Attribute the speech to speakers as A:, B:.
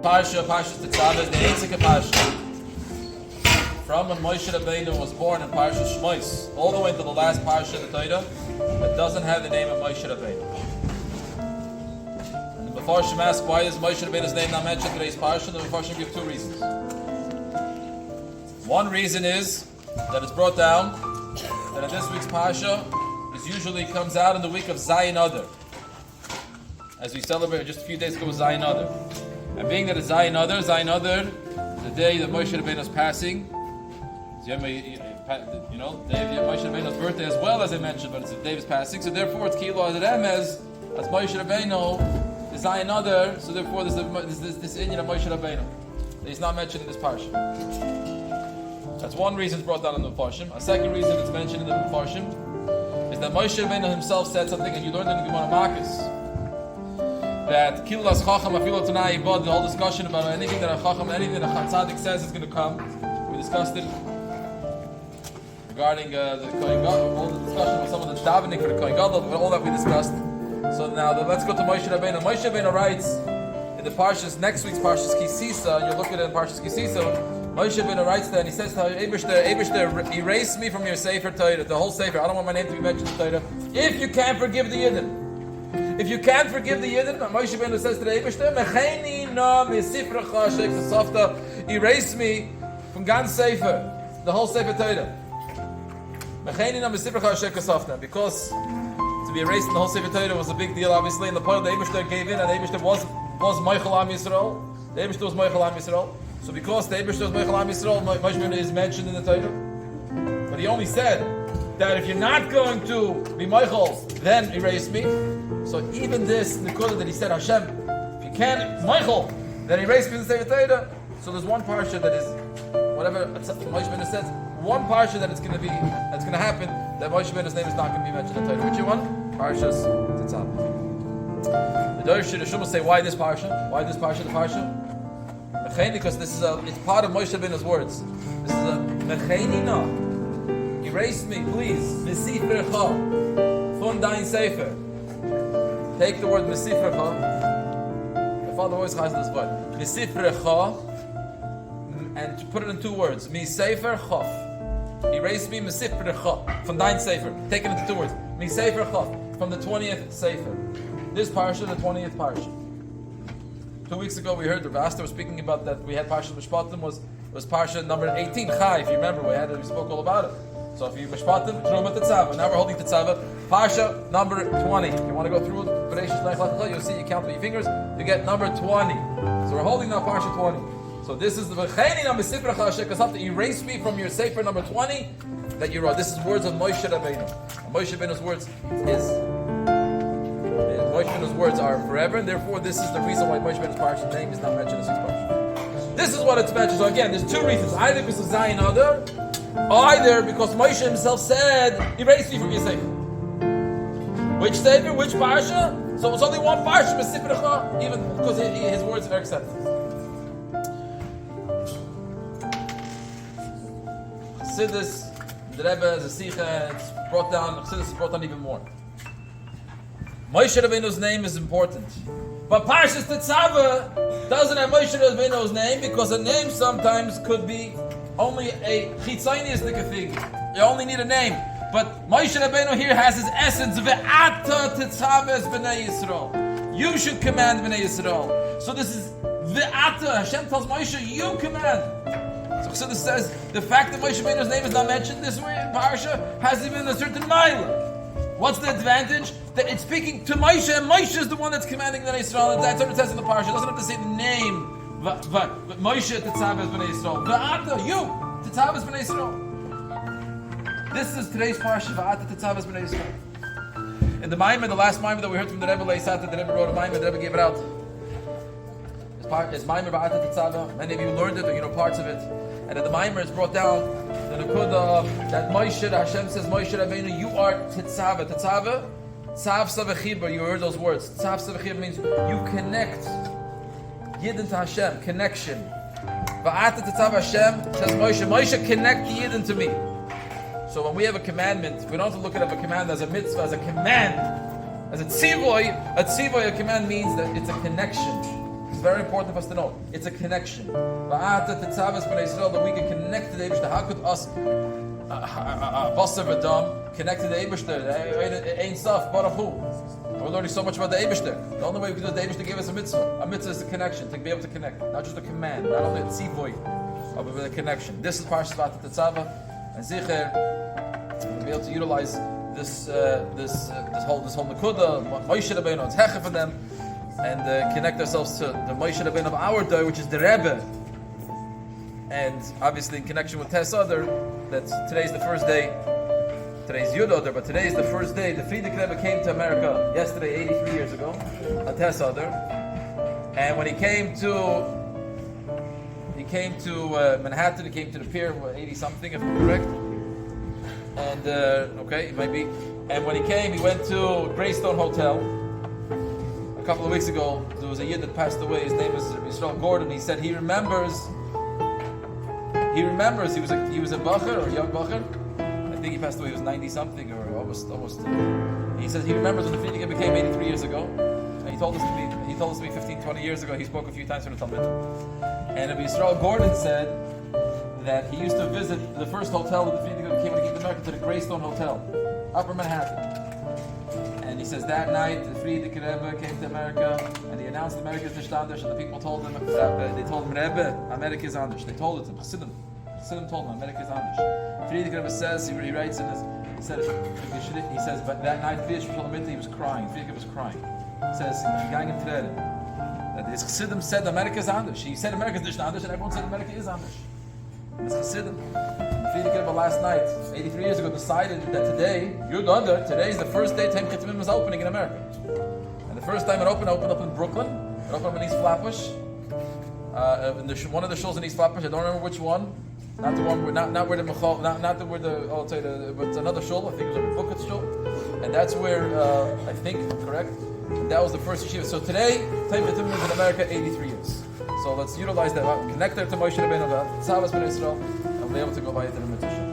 A: Parsha Tetzaveh is the Eitzike Parsha. From when Moshe Rabbeinu was born in Parsha Shmois, all the way to the last Parsha of the Torah, that doesn't have the name of Moshe Rabbeinu. And the Mefarshim ask, why is Moshe Rabbeinu's name not mentioned in today's Parsha? And the Mefarshim give two reasons. One reason is that it's brought down that in this week's Parsha, it usually comes out in the week of Zayin Adar, as we celebrated just a few days ago with Zayin Adar. And being that it's Zayin Adar, the day that Moshe Rabbeinu is passing, the day of Moshe Rabbeinu's birthday as well, as I mentioned, but it's the day of his passing, so therefore it's Kilo Adar as Moshe Rabbeinu is Zayin Adar, so therefore there's this Inyan of Moshe Rabbeinu that he's not mentioned in this Parsha. That's one reason it's brought down in the Mefarshim. A second reason it's mentioned in the Mefarshim is that Moshe Rabbeinu himself said something, and you learned in the Gemara Makos, that Kilas Chacham Afilo Tanai Ibad, the whole discussion about anything that a Chacham, anything that a Tzaddik says is going to come. We discussed it regarding the Kohen Gadol, all the discussion with some of the davening for the Kohen Gadol, all that we discussed. So now let's go to Moshe Rabbeinu. Moshe Rabbeinu writes in the Parshas, next week's Parshas Kisisa, and you're looking at Parshas Kisisa, Moshe Rabbeinu writes there, and he says to Eibishter, erase me from your Sefer Torah, the whole Sefer. I don't want my name to be mentioned in Torah. If you can't forgive the Yidden. If you can't forgive the Yidden, Moshe Rabbeinu says to the Eibishter, Mecheini na misifrecha sheik v'safta, erase me from Gan Sefer, the whole Sefer Torah. Mecheini na misifrecha sheik v'safta, because to be erased in the whole Sefer Torah was a big deal, obviously, and the point the Eibishter gave in, and the Eibishter was Moichel Am Yisrael. The Eibishter was Moichel Am Yisrael. So because the Eibishter was Moichel Am Yisrael, Moshe Rabbeinu is mentioned in the Torah. But he only said that if you're not going to be Moichel, then erase me. So even this Nikudah that he said, Hashem, if you can't Moichel, then erase me in the Sefer Torah. So there's one parsha that is, whatever Moshe Rabbeinu says, one parsha that that's going to happen, that Moshe Rabbeinu's name is not going to be mentioned in the Torah. Which one? Parshas Tetzaveh. The Dorsha the Shuma say, why this parsha? Why this parsha? The parsha? Because this is it's part of Moshe Rabbeinu's words. This is a Mecheini na. Erase me, please. Mesifrecha. Von dein Sefer. Take the word Mesifrecha. The Father always has this word. Mesifrecha. And to put it in two words. Mi Sefer Chaf. Erase me, Mesifrecha. Von dein Sefer. Take it into two words. Mi Sefer Chaf. From the 20th Sefer. This parsha, the 20th parsha. 2 weeks ago we heard the Pastor was speaking about that we had Parsha Mishpatim was Parsha number 18, Chai, if you remember, we spoke all about it. So if you Mishpatim, Truma Tetzaveh. Now we're holding Tetzaveh, Parsha number 20. If you want to go through Bereshit Nech Lach, you'll see, you count with your fingers, you get number 20. So we're holding now Parsha 20. So this is the V'cheini na Mesifrecha Shekasaf, to erase me from your Sefer number 20 that you wrote. This is words of Moshe Rabbeinu. And Moshe Rabbeinu's words Moshe Rabbeinu's words are forever, and therefore this is the reason why Moshe Rabbeinu's parsha's name is not mentioned in this parsha. This is what it's mentioned. So again, there's two reasons: either because of Zayin Adar, either because Moshe himself said, "Erase me from your sefer." Which sefer? Which parsha? So it's only one parsha, Mesifrecha, even because his words are accepted. Chassidus, the Rebbe, the Sicha, it's brought down. Chassidus is brought down even more. Moshe Rabbeinu's name is important. But Parshas Tetzaveh doesn't have Moshe Rabbeinu's name because a name sometimes could be only a chitzainistic thing. You only need a name. But Moshe Rabbeinu here has his essence. Ve'ata Tetzaveh b'nei Yisrael. You should command b'nei Yisrael. So this is Ve'ata. Hashem tells Moshe, you command. So this says, the fact that Moshe Rabbeinu's name is not mentioned this way in Parsha has even a certain mile. What's the advantage? That it's speaking to Moshe, and Moshe is the one that's commanding the Yisrael. That's what it says in the parsha. It doesn't have to say the name. Moshe Tetzaveh b'nei Yisrael. V'ata, you Tetzaveh b'nei Yisrael. This is today's parsha. V'ata Tetzaveh b'nei Yisrael. In the Maimer, the last Maimer that we heard from the Rebbe Leisata, the Rebbe wrote a Maimer. The Rebbe gave it out. It's Maimer V'ata Tetzaveh. Many of you learned it, or you know parts of it. And in the Maimer, it's brought down the Nekudah that Moshe, Hashem says, Moshe Rabbeinu, you are Tetzaveh. Tetzaveh. Tzav Savachibah, you heard those words. Tzav Savachibah means you connect Yidden to Hashem, connection. Va'ata Tzav Hashem says Moshe, connect the Yidden to me. So when we have a commandment, we don't have to look at a command as a mitzvah, as a command, as a tzivoy. A tzivoy, a command means that it's a connection. very important for us to know. It's a connection. That we can connect to the Eibishter. How could us, Basar V'Dam, connect to the Eibishter? Ain't stuff, but who? We're learning so much about the Eibishter. The only way we can do the Eibishter gave us a mitzvah. A mitzvah is a connection, to be able to connect. Not just a command, not only a tzivoy, but a connection. This is Parshas Tetzaveh and Zachor. We'll be able to utilize this whole Nakuda, Moshe Rabbeinu, it's Hecha for them, and connect ourselves to the Moshe Rabbeinu of our day, which is the Rebbe. And obviously in connection with Adar, that today's the first day. Today's Yud Adar, but today is the first day. The Frierdiker Rebbe came to America yesterday, 83 years ago, on Adar. And when he came to Manhattan, he came to the pier, 80 something, if I'm correct. And okay, it might be. And when he came, he went to Greystone Hotel. A couple of weeks ago, there was a Yid that passed away. His name is Yisrael Gordon. He said he remembers. He was a bacher or a young bacher. I think he passed away. He was 90 something or almost. He says he remembers when the Frierdiker became 83 years ago. And he told us to be 15, 20 years ago. He spoke a few times from the Talmud. And Rabbi Yisrael Gordon said that he used to visit the first hotel that the Frierdiker came when he came to America, to the Greystone Hotel, Upper Manhattan. And he says that night the Frierdiker Rebbe came to America and he announced America's nicht anders, and the people told him, they told him, Rebbe, America is anders. They told it to him. Chassidim told him, America is anders. Frierdiker Rebbe says, he writes in his, he says, but that night he was crying. Frierdiker was crying. He says, that his Chassidim said America is anders. He said America is nicht anders, and everyone said America is anders. It's Chassidim. The Frierdiker Rebbe last night, 83 years ago, decided that today, today is the first day Teim Chitzimim is opening in America. And the first time it opened up in Brooklyn. It opened up in East Flatbush. One of the shows in East Flatbush, I don't remember which one. Not the one where, not where the I'll tell you, but another shul. I think it was a Bukat's shul. And that's where, I think, if I'm correct, that was the first yeshiva. So today, Teim Chitzimim is in America 83 years. So let's utilize that. Connect there to Moshe Rabbeinu, Tetzaveh B'nai Yisrael, and we'll be able to go by it in the mitzvah.